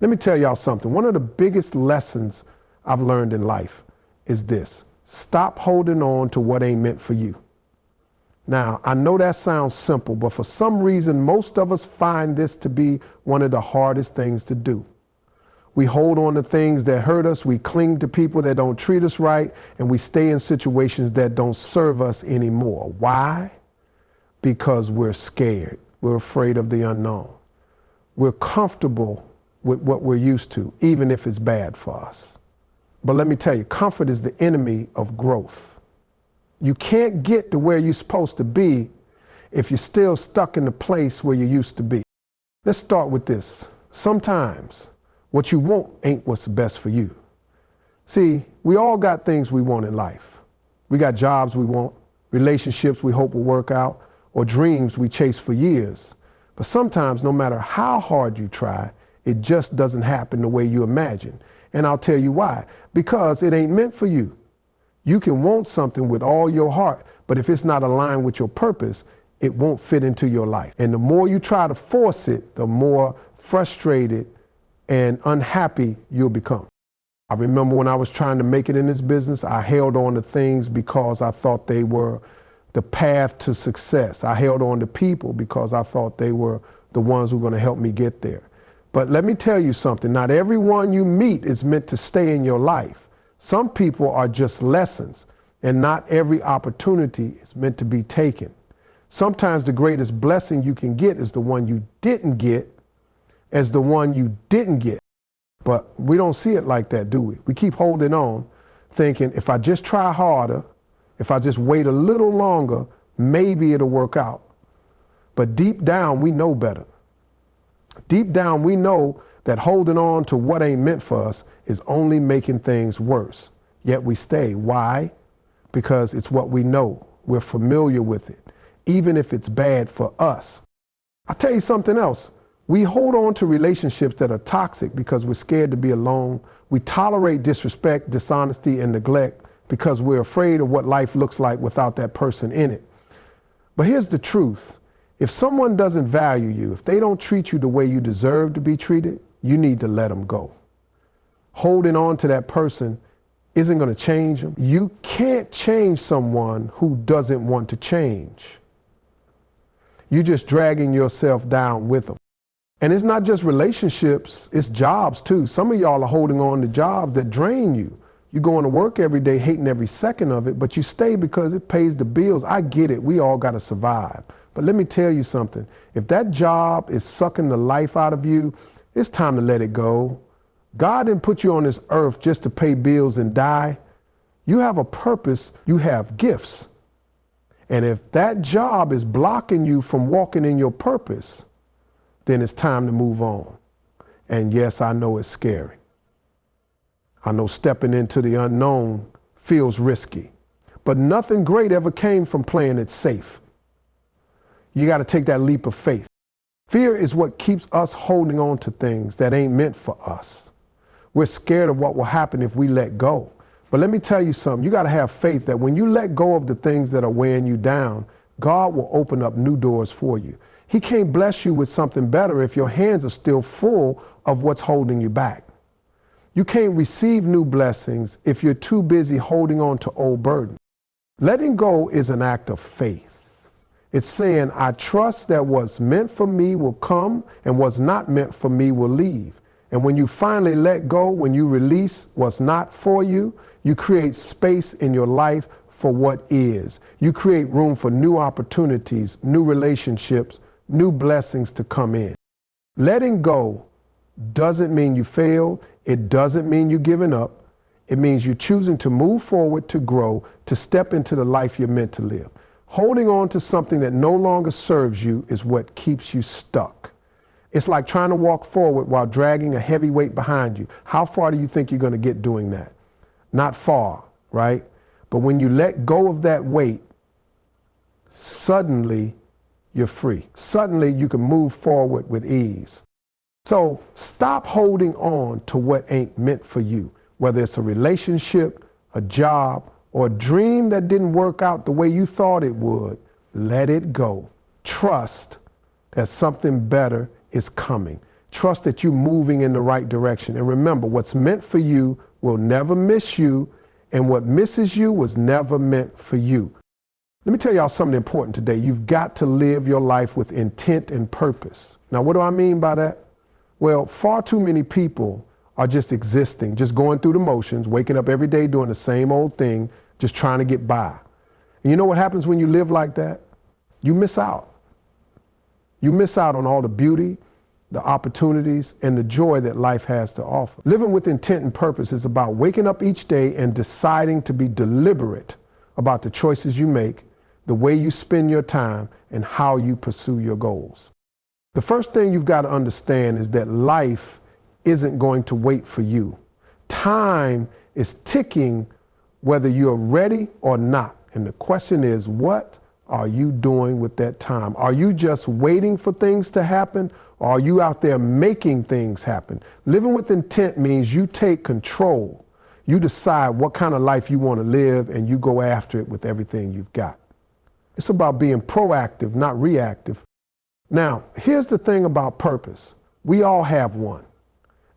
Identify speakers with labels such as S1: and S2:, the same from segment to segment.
S1: Let me tell y'all something. One of the biggest lessons I've learned in life is this. Stop holding on to what ain't meant for you. Now, I know that sounds simple, but for some reason, most of us find this to be one of the hardest things to do. We hold on to things that hurt us, we cling to people that don't treat us right, and we stay in situations that don't serve us anymore. Why? Because we're scared. We're afraid of the unknown. We're comfortable with what we're used to, even if it's bad for us. But let me tell you, comfort is the enemy of growth. You can't get to where you're supposed to be if you're still stuck in the place where you used to be. Let's start with this. Sometimes what you want ain't what's best for you. See, we all got things we want in life. We got jobs we want, relationships we hope will work out, or dreams we chase for years. But sometimes, no matter how hard you try, it just doesn't happen the way you imagine. And I'll tell you why. Because it ain't meant for you. You can want something with all your heart, but if it's not aligned with your purpose, it won't fit into your life. And the more you try to force it, the more frustrated and unhappy you'll become. I remember when I was trying to make it in this business, I held on to things because I thought they were the path to success. I held on to people because I thought they were the ones who were going to help me get there. But let me tell you something, not everyone you meet is meant to stay in your life. Some people are just lessons, and not every opportunity is meant to be taken. Sometimes the greatest blessing you can get is the one you didn't get, as the one you didn't get. But we don't see it like that, do we? We keep holding on, thinking if I just try harder, if I just wait a little longer, maybe it'll work out. But deep down, we know better. Deep down, we know that holding on to what ain't meant for us is only making things worse. Yet we stay. Why? Because it's what we know. We're familiar with it, even if it's bad for us. I'll tell you something else. We hold on to relationships that are toxic because we're scared to be alone. We tolerate disrespect, dishonesty, and neglect because we're afraid of what life looks like without that person in it. But here's the truth. If someone doesn't value you, if they don't treat you the way you deserve to be treated, you need to let them go. Holding on to that person isn't going to change them. You can't change someone who doesn't want to change. You're just dragging yourself down with them. And it's not just relationships, it's jobs too. Some of y'all are holding on to jobs that drain you. You're going to work every day, hating every second of it, but you stay because it pays the bills. I get it. We all got to survive. But let me tell you something. If that job is sucking the life out of you, it's time to let it go. God didn't put you on this earth just to pay bills and die. You have a purpose. You have gifts. And if that job is blocking you from walking in your purpose, then it's time to move on. And yes, I know it's scary. I know stepping into the unknown feels risky, but nothing great ever came from playing it safe. You got to take that leap of faith. Fear is what keeps us holding on to things that ain't meant for us. We're scared of what will happen if we let go. But let me tell you something. You got to have faith that when you let go of the things that are weighing you down, God will open up new doors for you. He can't bless you with something better if your hands are still full of what's holding you back. You can't receive new blessings if you're too busy holding on to old burdens. Letting go is an act of faith. It's saying, I trust that what's meant for me will come and what's not meant for me will leave. And when you finally let go, when you release what's not for you, you create space in your life for what is. You create room for new opportunities, new relationships, new blessings to come in. Letting go doesn't mean you failed. It doesn't mean you're giving up. It means you're choosing to move forward, to grow, to step into the life you're meant to live. Holding on to something that no longer serves you is what keeps you stuck. It's like trying to walk forward while dragging a heavy weight behind you. How far do you think you're going to get doing that? Not far, right? But when you let go of that weight, suddenly you're free. Suddenly you can move forward with ease. So stop holding on to what ain't meant for you, whether it's a relationship, a job, or a dream that didn't work out the way you thought it would. Let it go. Trust that something better is coming. Trust that you're moving in the right direction. And remember, what's meant for you will never miss you, and what misses you was never meant for you. Let me tell y'all something important today. You've got to live your life with intent and purpose. Now, what do I mean by that? Well, far too many people are just existing, just going through the motions, waking up every day doing the same old thing, just trying to get by. And you know what happens when you live like that? You miss out. You miss out on all the beauty, the opportunities, and the joy that life has to offer. Living with intent and purpose is about waking up each day and deciding to be deliberate about the choices you make, the way you spend your time, and how you pursue your goals. The first thing you've got to understand is that life isn't going to wait for you. Time is ticking whether you're ready or not. And the question is, what are you doing with that time? Are you just waiting for things to happen, or are you out there making things happen? Living with intent means you take control. You decide what kind of life you want to live, and you go after it with everything you've got. It's about being proactive, not reactive. Now, here's the thing about purpose. We all have one.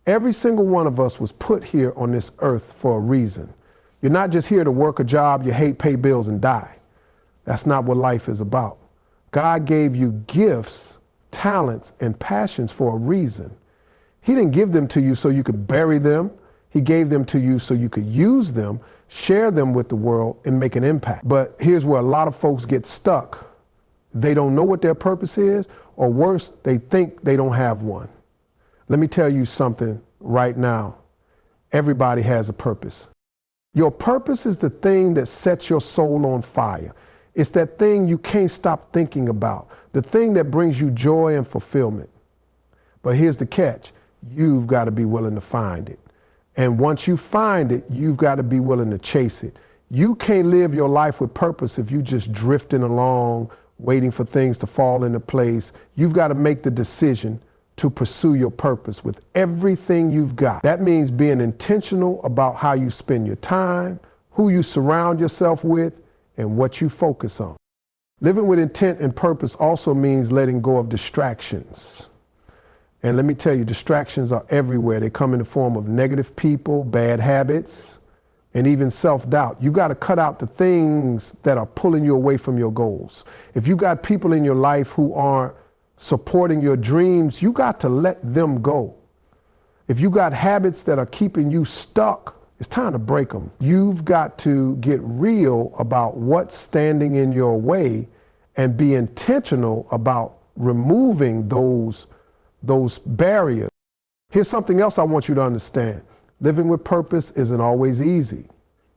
S1: Every single one of us was put here on this earth for a reason. You're not just here to work a job you hate, pay bills, and die. That's not what life is about. God gave you gifts, talents, and passions for a reason. He didn't give them to you so you could bury them. He gave them to you so you could use them, share them with the world, and make an impact. But here's where a lot of folks get stuck. They don't know what their purpose is, or worse, they think they don't have one. Let me tell you something right now. Everybody has a purpose. Your purpose is the thing that sets your soul on fire. It's that thing you can't stop thinking about, the thing that brings you joy and fulfillment. But here's the catch. You've got to be willing to find it. And once you find it, you've got to be willing to chase it. You can't live your life with purpose if you're just drifting along, waiting for things to fall into place. You've got to make the decision to pursue your purpose with everything you've got. That means being intentional about how you spend your time, who you surround yourself with, and what you focus on. Living with intent and purpose also means letting go of distractions. And let me tell you, distractions are everywhere. They come in the form of negative people, bad habits, and even self-doubt. You got to cut out the things that are pulling you away from your goals. If you got people in your life who aren't supporting your dreams, you got to let them go. If you got habits that are keeping you stuck, it's time to break them. You've got to get real about what's standing in your way and be intentional about removing those barriers. Here's something else I want you to understand. Living with purpose isn't always easy.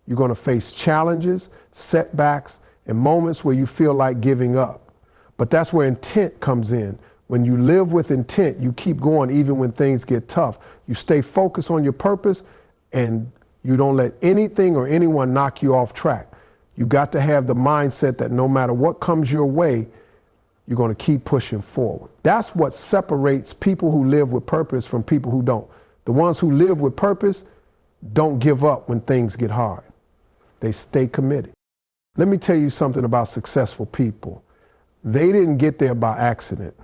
S1: You're going to face challenges, setbacks, and moments where you feel like giving up. But that's where intent comes in. When you live with intent, you keep going even when things get tough. You stay focused on your purpose, and you don't let anything or anyone knock you off track. You got to have the mindset that no matter what comes your way, you're going to keep pushing forward. That's what separates people who live with purpose from people who don't. The ones who live with purpose don't give up when things get hard. They stay committed. Let me tell you something about successful people. They didn't get there by accident.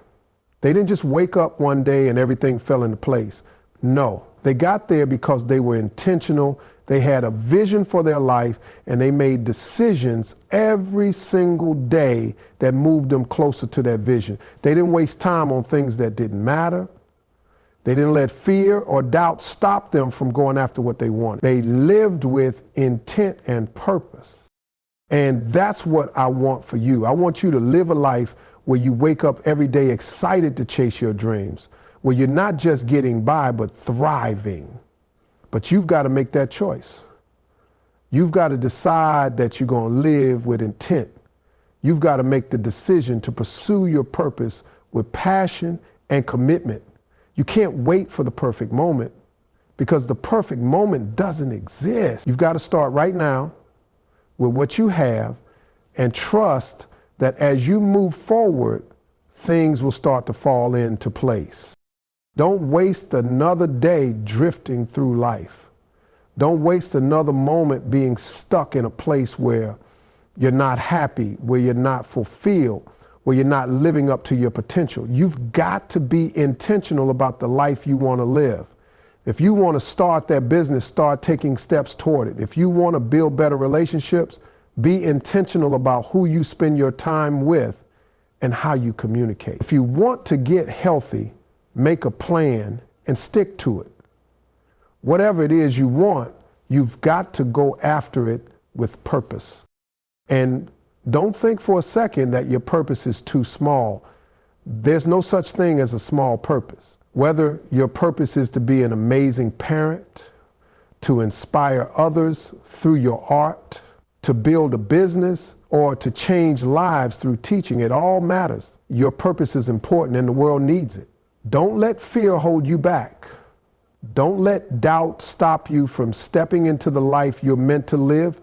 S1: They didn't just wake up one day and everything fell into place. No, they got there because they were intentional. They had a vision for their life, and they made decisions every single day that moved them closer to that vision. They didn't waste time on things that didn't matter. They didn't let fear or doubt stop them from going after what they wanted. They lived with intent and purpose. And that's what I want for you. I want you to live a life where you wake up every day excited to chase your dreams, where you're not just getting by, but thriving. But you've got to make that choice. You've got to decide that you're going to live with intent. You've got to make the decision to pursue your purpose with passion and commitment. You can't wait for the perfect moment, because the perfect moment doesn't exist. You've got to start right now with what you have and trust that as you move forward, things will start to fall into place. Don't waste another day drifting through life. Don't waste another moment being stuck in a place where you're not happy, where you're not fulfilled, where you're not living up to your potential. You've got to be intentional about the life you want to live. If you want to start that business, start taking steps toward it. If you want to build better relationships, be intentional about who you spend your time with and how you communicate. If you want to get healthy, make a plan and stick to it. Whatever it is you want, you've got to go after it with purpose. And don't think for a second that your purpose is too small. There's no such thing as a small purpose. Whether your purpose is to be an amazing parent, to inspire others through your art, to build a business, or to change lives through teaching, it all matters. Your purpose is important and the world needs it. Don't let fear hold you back. Don't let doubt stop you from stepping into the life you're meant to live.